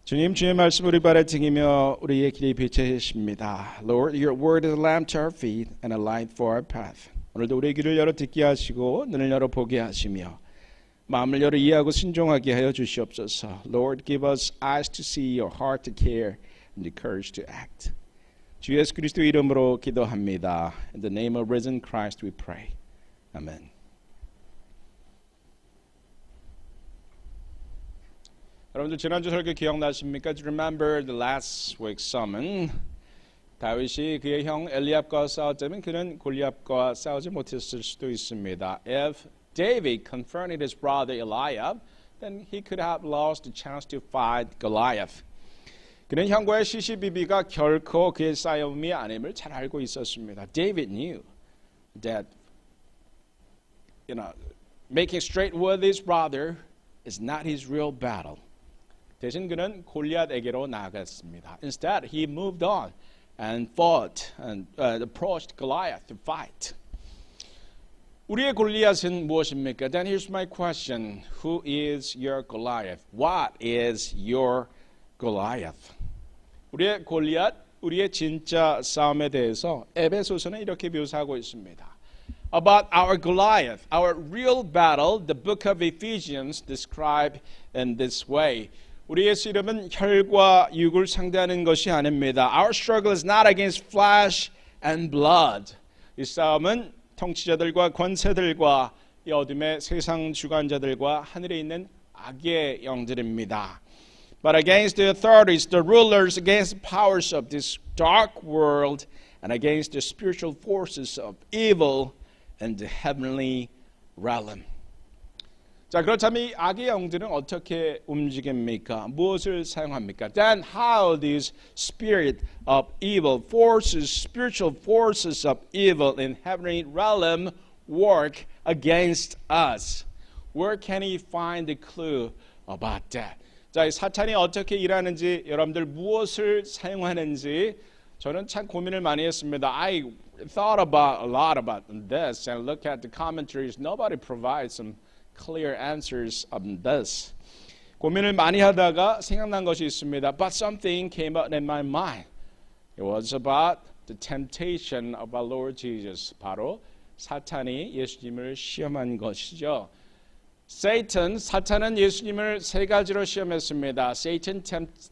주님, 주의 말씀 우리 발에 등이며 우리의 길이 빛이 되십니다. Lord, your word is a lamp to our feet and a light for our path. 오늘도 우리의 귀를 열어 듣게 하시고 눈을 열어 보게 하시며 마음을 열어 이해하고 순종하게 하여 주시옵소서. Lord, give us eyes to see, your heart to care, and the courage to act. 주 예수 그리스도 이름으로 기도합니다. In the name of risen Christ we pray. Amen. 여러분들 지난주 설교 기억나십니까? Do you remember the last week's sermon? 다윗이 그의 형 엘리압과 싸웠다면 그는 골리앗과 싸우지 못했을 수도 있습니다. If David confronted his brother Eliab, then he could have lost the chance to fight Goliath. 그는 형과의 시시비비가 결코 그의 싸움이 아님을 잘 알고 있었습니다. David knew that, making straight with his brother is not his real battle. 대신 그는 골리앗에게로 나아갔습니다. Instead, he moved on and fought and approached Goliath to fight. 우리의 골리앗은 무엇입니까? Then here's my question. Who is your Goliath? What is your Goliath? 우리의 골리앗, 우리의 진짜 싸움에 대해서 에베소서는 이렇게 묘사하고 있습니다. About our Goliath, our real battle, the book of Ephesians described in this way. 우리의 씨름은 혈과 육을 상대하는 것이 아닙니다. Our struggle is not against flesh and blood. 이 싸움은 통치자들과 권세들과 이 어둠의 세상 주관자들과 하늘에 있는 악의 영들입니다. But against the authorities, the rulers, against the powers of this dark world, and against the spiritual forces of evil in the heavenly realm. 자, 그렇다면 이 악의 영들은 어떻게 움직입니까? 무엇을 사용합니까? Then how these spirit of evil forces, spiritual forces of evil in heavenly realm work against us? Where can he find the clue about that? 자, 이 사탄이 어떻게 일하는지, 여러분들 무엇을 사용하는지 저는 참 고민을 많이 했습니다. I thought about a lot about this and look at the commentaries. Nobody provides some clear answers on this. 고민을 많이 하다가 생각난 것이 있습니다. But something came up in my mind. It was about the temptation of our Lord Jesus. 바로 사탄이 예수님을 시험한 것이죠. 사탄은 예수님을 세 가지로 시험했습니다. Satan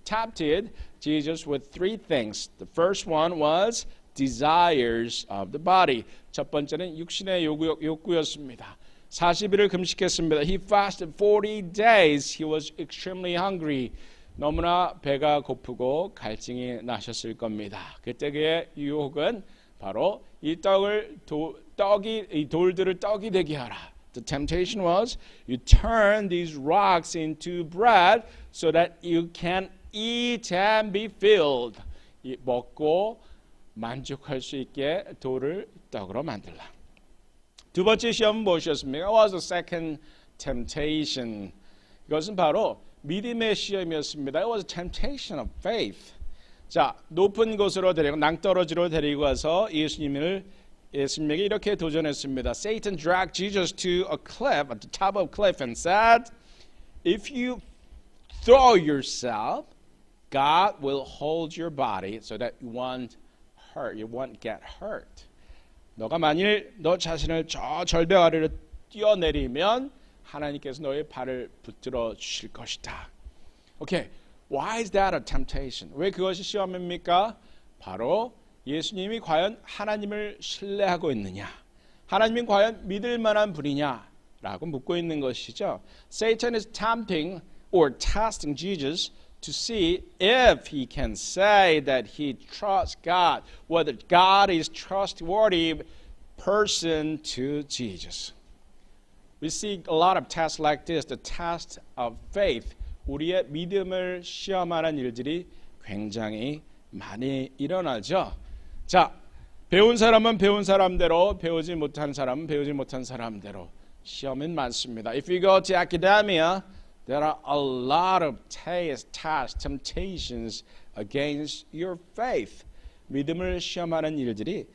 tempted Jesus with three things. The first one was desires of the body. 첫 번째는 육신의 욕구였습니다. 40일을 금식했습니다. He fasted 40 days. He was extremely hungry. 너무나 배가 고프고 갈증이 나셨을 겁니다. 그때 그의 유혹은 바로 이 돌들을 떡이 되게 하라. The temptation was you turn these rocks into bread so that you can eat and be filled. 먹고 만족할 수 있게 돌을 떡으로 만들라. 두 번째 시험은 무엇이었습니까? It was the second temptation. 이것은 바로 믿음의 시험이었습니다. It was a temptation of faith. 자, 높은 곳으로 데리고 낭떠러지로 데리고 가서 예수님에게 이렇게 도전했습니다. Satan dragged Jesus to a cliff, at the top of a cliff, and said, "If you throw yourself, God will hold your body so that you won't get hurt." 너가 만일 너 자신을 저 절벽 아래로 뛰어내리면 하나님께서 너의 발을 붙들어 주실 것이다. Okay, why is that a temptation? 왜 그것이 시험입니까? 바로 예수님이 과연 하나님을 신뢰하고 있느냐? 하나님이 과연 믿을 만한 분이냐? 라고 묻고 있는 것이죠. Satan is tempting or testing Jesus to see if he can say that he trusts God, whether God is trustworthy person to Jesus. We see a lot of tests like this, the test of faith. 우리의 믿음을 시험하는 일들이 굉장히 많이 일어나죠. 자, 배운 사람은 배운 사람대로, 배우지 못한 사람은 배우지 못한 사람대로 시험은 많습니다. If you go to academia, there are a lot of tests, temptations against your faith. 믿음을 시험하는 일들이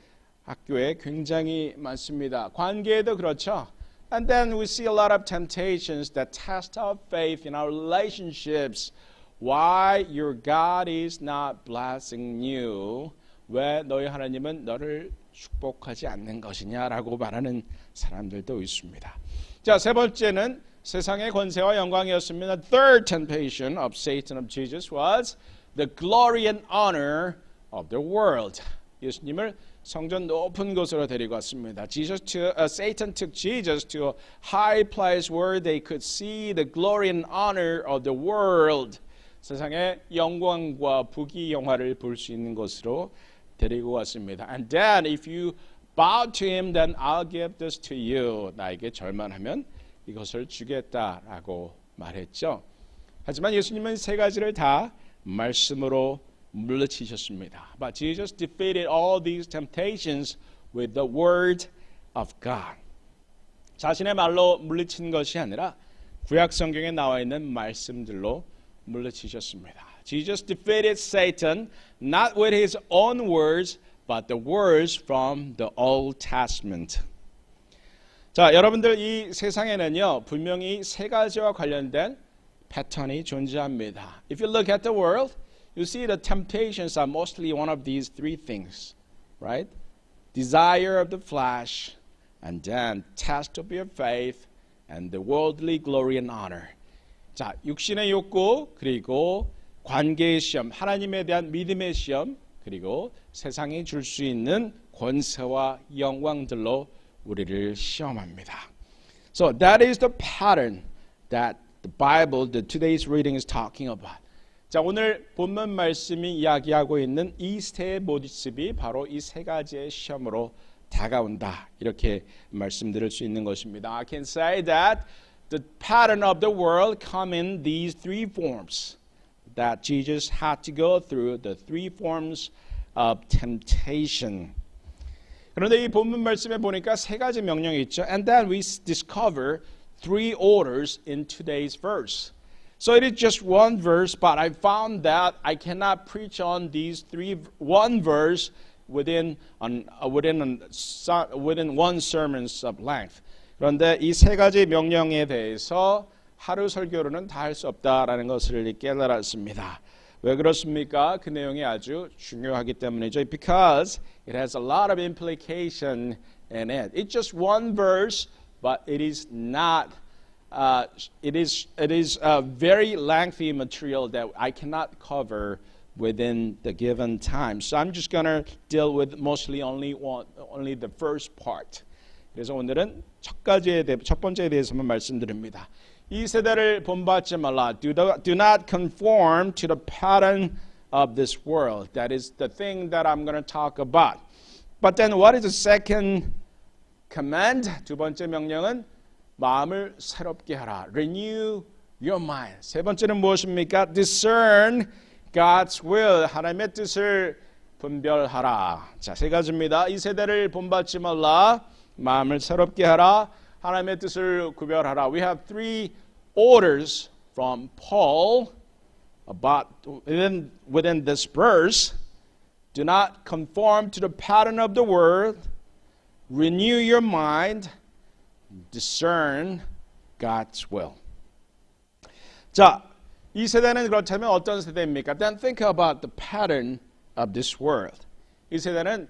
학교에 굉장히 많습니다. 관계에도 그렇죠. And then we see a lot of temptations that test our faith in our relationships. Why your God is not blessing you? 왜 너희 하나님은 너를 축복하지 않는 것이냐라고 말하는 사람들도 있습니다. 자, 세 번째는 세상의 권세와 영광이었습니다. Third temptation of Satan of Jesus was the glory and honor of the world. 예수님을 성전 높은 곳으로 데리고 왔습니다. Satan took Jesus to a high place where they could see the glory and honor of the world. 세상의 영광과 부귀영화를 볼 수 있는 곳으로 데리고 왔습니다. And then if you bow to him, then I'll give this to you. 나에게 절만하면 이것을 주겠다라고 말했죠. 하지만 예수님은 세 가지를 다 말씀으로 물리치셨습니다. But Jesus defeated all these temptations with the word of God. 자신의 말로 물리친 것이 아니라 구약 성경에 나와 있는 말씀들로 물리치셨습니다. Jesus defeated Satan not with his own words, but the words from the Old Testament. 자, 여러분들 이 세상에는요 분명히 세 가지와 관련된 패턴이 존재합니다. If you look at the world, you see the temptations are mostly one of these three things, right? Desire of the flesh, and then test of your faith, and the worldly glory and honor. 자, 육신의 욕구, 그리고 관계의 시험, 하나님에 대한 믿음의 시험, 그리고 세상이 줄 수 있는 권세와 영광들로 우리를 시험합니다. So that is the pattern that the Bible, that today's reading is talking about. 자, 오늘 본문 말씀이 이야기하고 있는 이 세 모습이 바로 이 세 가지의 시험으로 다가온다. 이렇게 말씀드릴 수 있는 것입니다. I can say that the pattern of the world come in these three forms that Jesus had to go through, the three forms of temptation. 그런데 이 본문 말씀에 보니까 세 가지 명령이 있죠. And then we discover three orders in today's verse. So it is just one verse, but I found that I cannot preach on these one verse within one sermon's of length. 그런데 이 세 가지 명령에 대해서 하루 설교로는 다 할 수 없다라는 것을 깨달았습니다. 왜 그렇습니까? 그 내용이 아주 중요하기 때문이죠. Because it has a lot of implication in it. It's just one verse, but it is not. It is a very lengthy material that I cannot cover within the given time. So I'm just going to deal with mostly only the first part. 그래서 오늘은 첫 번째에 대해서만 말씀드립니다. 이 세대를 본받지 말라. Do not conform to the pattern of this world. That is the thing that I'm going to talk about. But then what is the second command? 두 번째 명령은 마음을 새롭게 하라. Renew your mind. 세 번째는 무엇입니까? Discern God's will. 하나님의 뜻을 분별하라. 자, 세 가지입니다. 이 세대를 본받지 말라. 마음을 새롭게 하라. 하나님의 뜻을 구별하라. We have three orders from Paul about within this verse. Do not conform to the pattern of the world. Renew your mind. Discern God's will. 자, 이 세대는 그렇다면 어떤 세대입니까? Then think about the pattern of this world. 이 세대는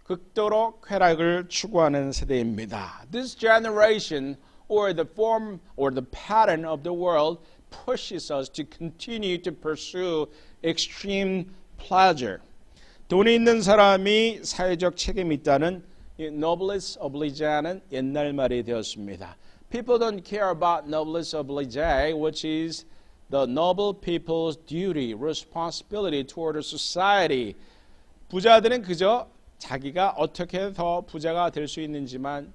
극도로 쾌락을 추구하는 세대입니다. This generation or the form or the pattern of the world pushes us to continue to pursue extreme pleasure. 돈이 있는 사람이 사회적 책임이 있다는 noblesse oblige는 옛날 말이 되었습니다. People don't care about noblesse oblige, which is the noble people's duty, responsibility toward a society. 부자들은 그저 자기가 어떻게 더 부자가 될 수 있는지만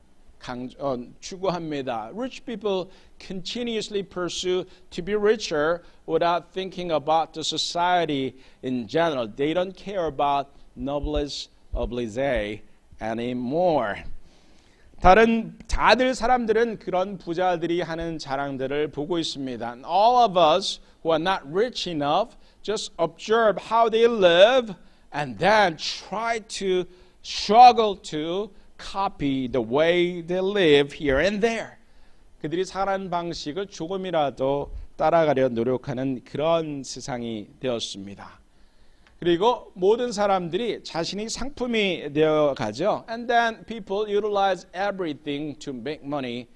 추구합니다. Rich people continuously pursue to be richer without thinking about the society in general. They don't care about noblesse oblige anymore. 다들 사람들은 그런 부자들이 하는 자랑들을 보고 있습니다. And all of us who are not rich enough just observe how they live and then try to struggle to copy the way they live here and there. 그들이 살아가는 방식을 조금이라도 따라가려 노력하는 그런 세상이 되었습니다. 그리고 모든 사람들이 자신이 상품이 되어 가죠. And then people utilize everything to make money.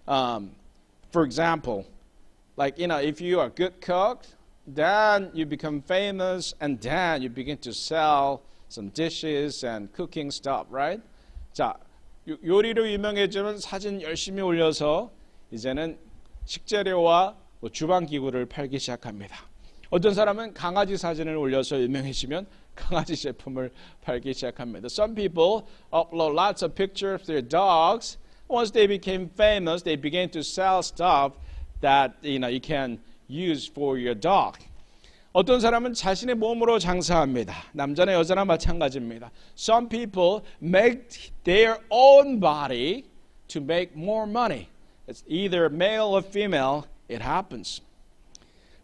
For example, like if you are a good cook, then you become famous, and then you begin to sell some dishes and cooking stuff, right? 자, 요리로 유명해지면 사진 열심히 올려서 이제는 식재료와 주방 기구를 팔기 시작합니다. 어떤 사람은 강아지 사진을 올려서 유명해지면 강아지 제품을 팔기 시작합니다. Some people upload lots of pictures of their dogs. Once they became famous, they began to sell stuff that you can use for your dog. 어떤 사람은 자신의 몸으로 장사합니다. 남자나 여자나 마찬가지입니다. Some people make their own body to make more money. It's either male or female. It happens.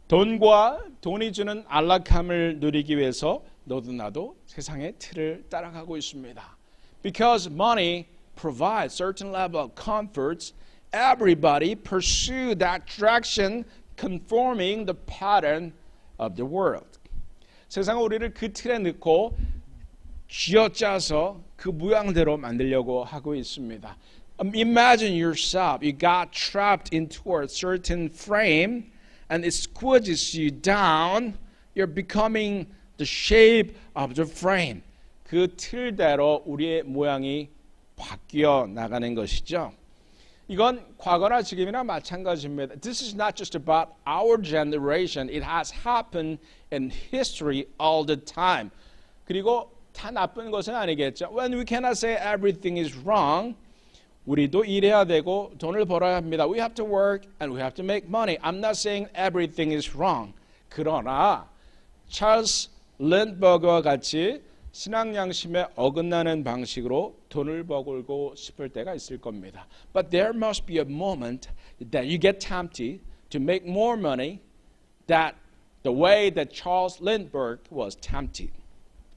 돈과 돈이 주는 안락함을 누리기 위해서 너도 나도 세상의 틀을 따라가고 있습니다. Because money provides certain level of comforts, everybody pursue that direction, conforming the pattern of the world. 세상은 우리를 그 틀에 넣고 쥐어짜서 그 모양대로 만들려고 하고 있습니다. Imagine yourself, you got trapped into a certain frame and it squeezes you down. You're becoming the shape of the frame. 그 틀대로 우리의 모양이 바뀌어 나가는 것이죠. 이건 과거나 지금이나 마찬가지입니다. This is not just about our generation. It has happened in history all the time. 그리고 다 나쁜 것은 아니겠죠. When we cannot say everything is wrong, 우리도 일해야 되고 돈을 벌어야 합니다. We have to work and we have to make money. I'm not saying everything is wrong. 그러나 찰스 린버그와 같이 신앙 양심에 어긋나는 방식으로 돈을 벌고 싶을 때가 있을 겁니다. But there must be a moment that you get tempted to make more money that the way that Charles Lindbergh was tempted.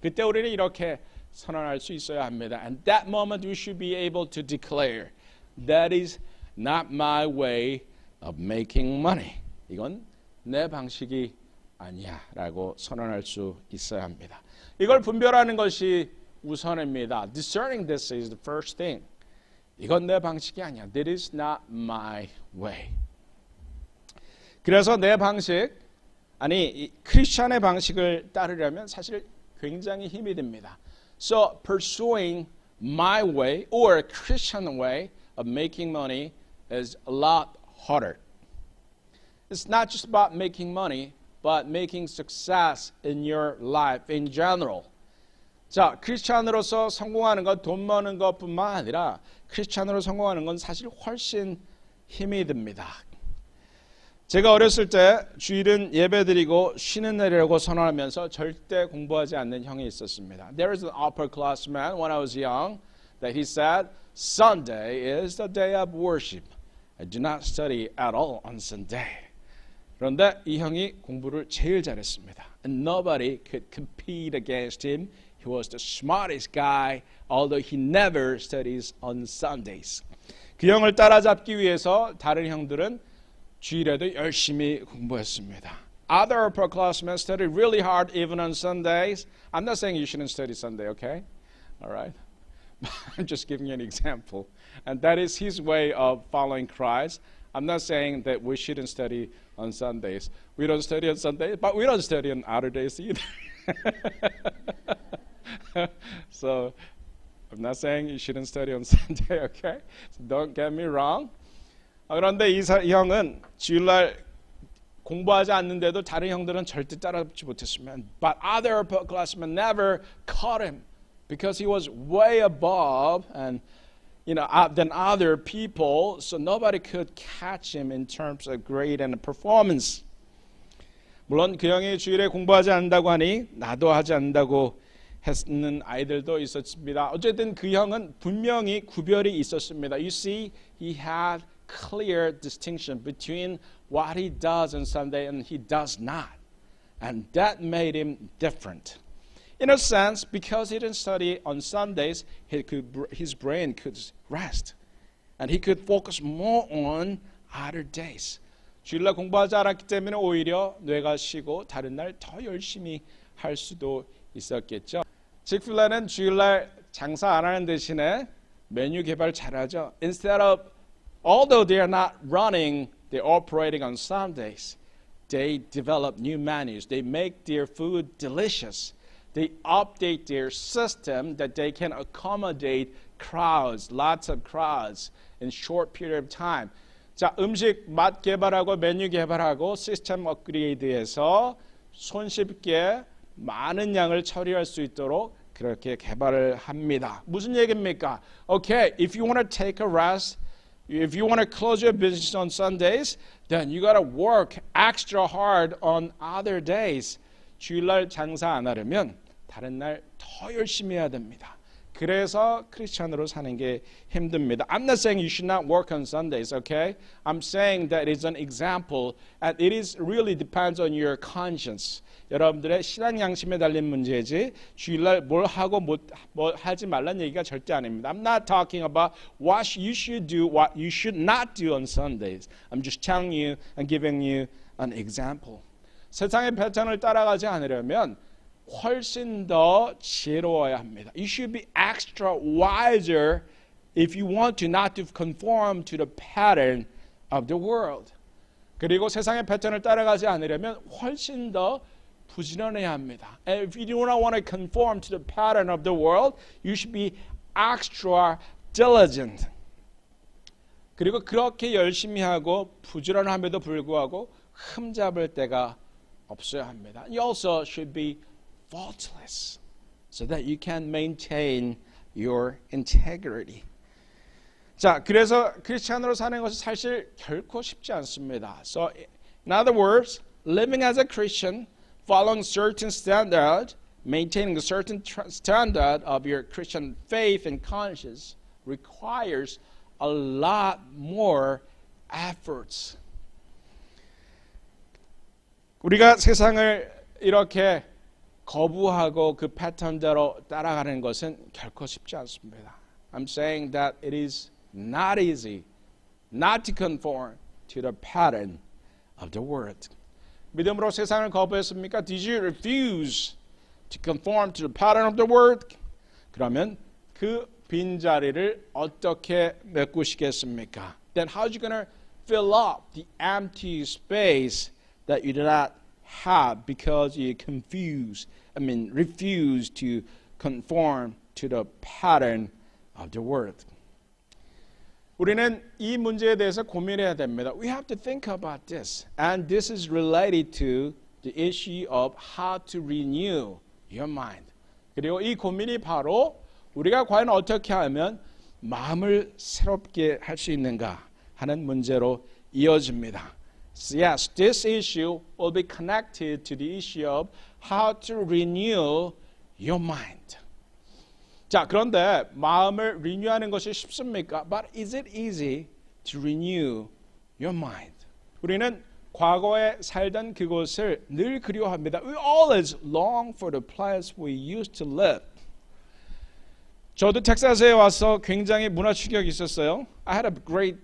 그때 우리는 이렇게 선언할 수 있어야 합니다. And that moment we should be able to declare, that is not my way of making money. 이건 내 방식이 아니야 라고 선언할 수 있어야 합니다. 이걸 분별하는 것이 우선입니다. Discerning this is the first thing. 이건 내 방식이 아니야. That is not my way. 그래서 내 방식, 아니 크리스천의 방식을 따르려면 사실 굉장히 힘이 듭니다. So pursuing my way or a Christian way of making money is a lot harder. It's not just about making money, but making success in your life in general. 자, 크리스찬으로서 성공하는 것, 돈 버는 것뿐만 아니라 크리스찬으로 성공하는 건 사실 훨씬 힘이 듭니다. 제가 어렸을 때 주일은 예배드리고 쉬는 날이라고 선언하면서 절대 공부하지 않는 형이 있었습니다. There is an upperclassman when I was young that he said, Sunday is the day of worship. I do not study at all on Sunday. 그런데 이 형이 공부를 제일 잘했습니다. And nobody could compete against him. He was the smartest guy, although he never studies on Sundays. 그 형을 따라잡기 위해서 다른 형들은 주일에도 열심히 공부했습니다. Other upperclassmen studied really hard even on Sundays. I'm not saying you shouldn't study Sunday, okay? All right? I'm just giving you an example. And that is his way of following Christ. I'm not saying that we shouldn't study on Sundays. We don't study on Sundays, but we don't study on other days either. So I'm not saying you shouldn't study on Sunday, okay? So don't get me wrong. 그런데 이 형은 주일날 공부하지 않는데도 다른 형들은 절대 따라잡지 못했으면 but other upperclassmen never caught him because he was way above and than other people, so nobody could catch him in terms of grade and performance. 물론 그 형이 주일에 공부하지 않는다고 하니 나도 하지 않는다고 했는 아이들도 있었습니다. 어쨌든 그 형은 분명히 구별이 있었습니다. You see, he had clear distinction between what he does on Sunday and he does not. And that made him different. In a sense, because he didn't study on Sundays, his brain could rest. And he could focus more on other days. 주일날 공부하지 않았기 때문에 오히려 뇌가 쉬고 다른 날 더 열심히 할 수도 있었겠죠. 직필라는 주일날 장사 안 하는 대신에 메뉴 개발 잘하죠. Instead of, although they are not running, they're operating on Sundays. They develop new menus. They make their food delicious. They update their system that they can accommodate crowds, lots of crowds in short period of time. 자, 음식 맛 개발하고 메뉴 개발하고 시스템 업그레이드해서 손쉽게 많은 양을 처리할 수 있도록 그렇게 개발을 합니다. 무슨 얘기입니까? Okay, if you want to take a rest, if you want to close your business on Sundays, then you got to work extra hard on other days. 주일날 장사 안 하려면 다른 날 더 열심히 해야 됩니다. 그래서 크리스찬으로 사는 게 힘듭니다. I'm not saying you should not work on Sundays, okay? I'm saying that it's an example and it is really depends on your conscience. 여러분들의 신앙 양심에 달린 문제지 주일날 뭘 하고 뭐 하지 말란 얘기가 절대 아닙니다. I'm not talking about what you should do, what you should not do on Sundays. I'm just telling you and giving you an example. 세상의 패턴을 따라가지 않으려면 훨씬 더 지혜로워야 합니다. You should be extra wiser if you want to not to conform to the pattern of the world. 그리고 세상의 패턴을 따라가지 않으려면 훨씬 더 부지런해야 합니다. And if you do not want to conform to the pattern of the world, you should be extra diligent. 그리고 그렇게 열심히 하고 부지런함에도 불구하고 흠잡을 때가 없어야 합니다. You also should be faultless so that you can maintain your integrity. 자, 그래서 크리스찬으로 사는 것이 사실 결코 쉽지 않습니다. So, in other words, living as a Christian, following certain standard, maintaining a certain standard of your Christian faith and conscience requires a lot more efforts. 우리가 세상을 이렇게 거부하고 그 패턴대로 따라가는 것은 결코 쉽지 않습니다. I'm saying that it is not easy not to conform to the pattern of the world. 믿음으로 세상을 거부했습니까? Did you refuse to conform to the pattern of the world? 그러면 그 빈자리를 어떻게 메꾸시겠습니까? Then how are you going to fill up the empty space that you do not have because you refuse to conform to the pattern of the world. 우리는 이 문제에 대해서 고민해야 됩니다. We have to think about this. And this is related to the issue of how to renew your mind. 그리고 이 고민이 바로 우리가 과연 어떻게 하면 마음을 새롭게 할 수 있는가 하는 문제로 이어집니다. So yes, this issue will be connected to the issue of how to renew your mind. 자, 그런데 마음을 리뉴하는 것이 쉽습니까? But is it easy to renew your mind? 우리는 과거에 살던 그곳을 늘 그리워합니다. We always long for the place we used to live. 저도 텍사스에 와서 굉장히 문화 충격이 있었어요. I had a great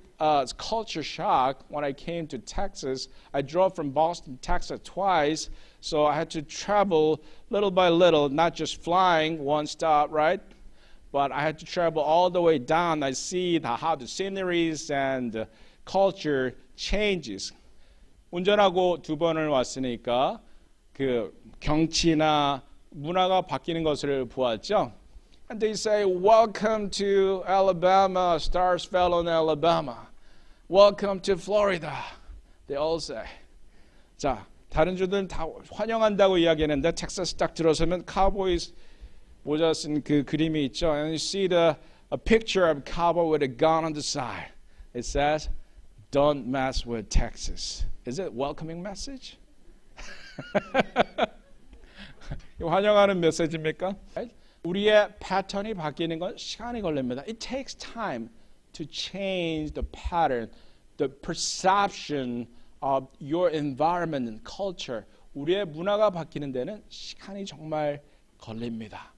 culture shock when I came to Texas. I drove from Boston, Texas twice, so I had to travel little by little, not just flying one stop, right? But I had to travel all the way down. I see how the sceneries and the culture changes. 운전하고 두 번을 왔으니까 그 경치나 문화가 바뀌는 것을 보았죠. And they say, welcome to Alabama, stars fell on Alabama. Welcome to Florida. They all say. 자, 다른 주들은 다 환영한다고 이야기했는데 텍사스 딱 들어서면 카우보이 모자 쓴 그 그림이 있죠. And you see the a picture of a cowboy with a gun on the side. It says, "Don't mess with Texas." Is it a welcoming message? 환영하는 메시지입니까? 우리의 패턴이 바뀌는 건 시간이 걸립니다. It takes time to change the pattern, the perception of your environment and culture. 우리의 문화가 바뀌는 데는 시간이 정말 걸립니다.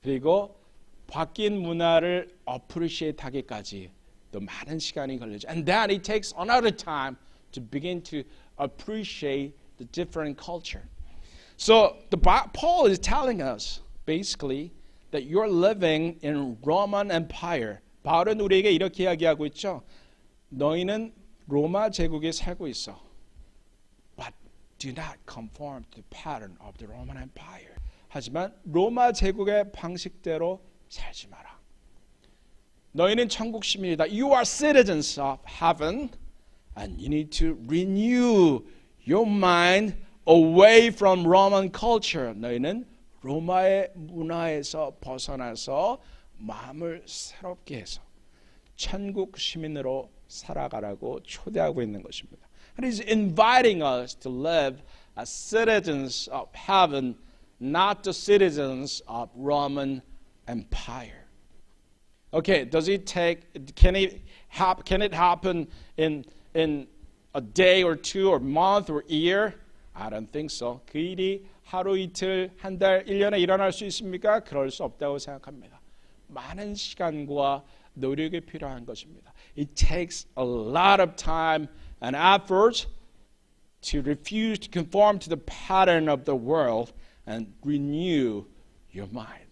그리고 바뀐 문화를 appreciate 하기까지 또 많은 시간이 걸리죠. And then it takes another time to begin to appreciate the different culture. So Paul is telling us basically that you're living in Roman Empire. 바울은 우리에게 이렇게 이야기하고 있죠. 너희는 로마 제국에 살고 있어. But do not conform to the pattern of the Roman Empire. 하지만 로마 제국의 방식대로 살지 마라. 너희는 천국 시민이다. You are citizens of heaven and you need to renew your mind away from Roman culture. 너희는 로마의 문화에서 벗어나서 마음을 새롭게 해서 천국 시민으로 살아가라고 초대하고 있는 것입니다. And he's inviting us to live as citizens of heaven, not the citizens of Roman Empire. Okay, can it happen in a day or two or month or year? I don't think so. 그 일이 하루 이틀 한 달 1년에 일어날 수 있습니까? 그럴 수 없다고 생각합니다. 많은 시간과 노력이 필요한 것입니다. It takes a lot of time and effort to refuse to conform to the pattern of the world and renew your mind.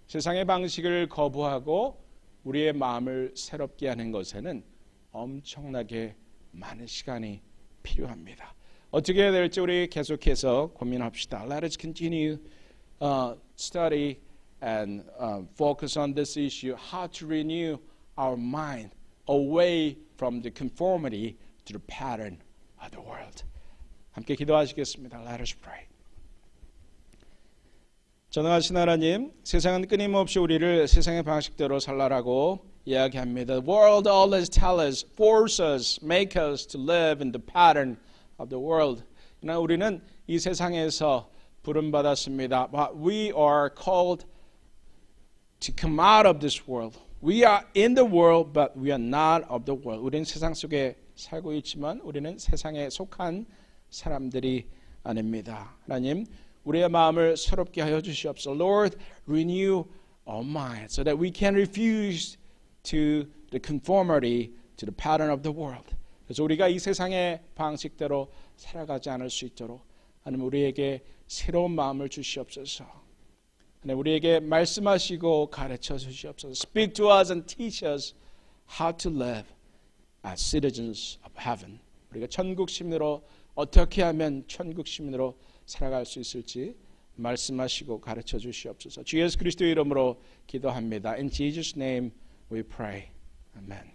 세상의 방식을 거부하고 우리의 마음을 새롭게 하는 것에는 엄청나게 많은 시간이 필요합니다. 어떻게 해야 될지 우리 계속해서 고민합시다. Let us continue study and focus on this issue, how to renew our mind away from the conformity to the pattern of the world. 함께 기도하시겠습니다. Let us pray. 전능하신 하나님, 세상은 끊임없이 우리를 세상의 방식대로 살라라고 이야기합니다. The world always tells us, force us, make us to live in the pattern of the world. 그러나 우리는 이 세상에서 부름받았습니다. But we are called to come out of this world. We are in the world, but we are not of the world. 우리는 세상 속에 살고 있지만 우리는 세상에 속한 사람들이 아닙니다. 하나님, 우리의 마음을 새롭게 하여 주시옵소서. Lord, renew our mind so that we can refuse to the conformity to the pattern of the world. 그래서 우리가 이 세상의 방식대로 살아가지 않을 수 있도록 하나님 우리에게 새로운 마음을 주시옵소서. 하나님 우리에게 말씀하시고 가르쳐 주시옵소서. Speak to us and teach us how to live as citizens of heaven. 우리가 천국 시민으로 어떻게 하면 천국 시민으로 살아갈 수 있을지 말씀하시고 가르쳐 주시옵소서. 주 예수 그리스도의 이름으로 기도합니다. In Jesus' name we pray. Amen.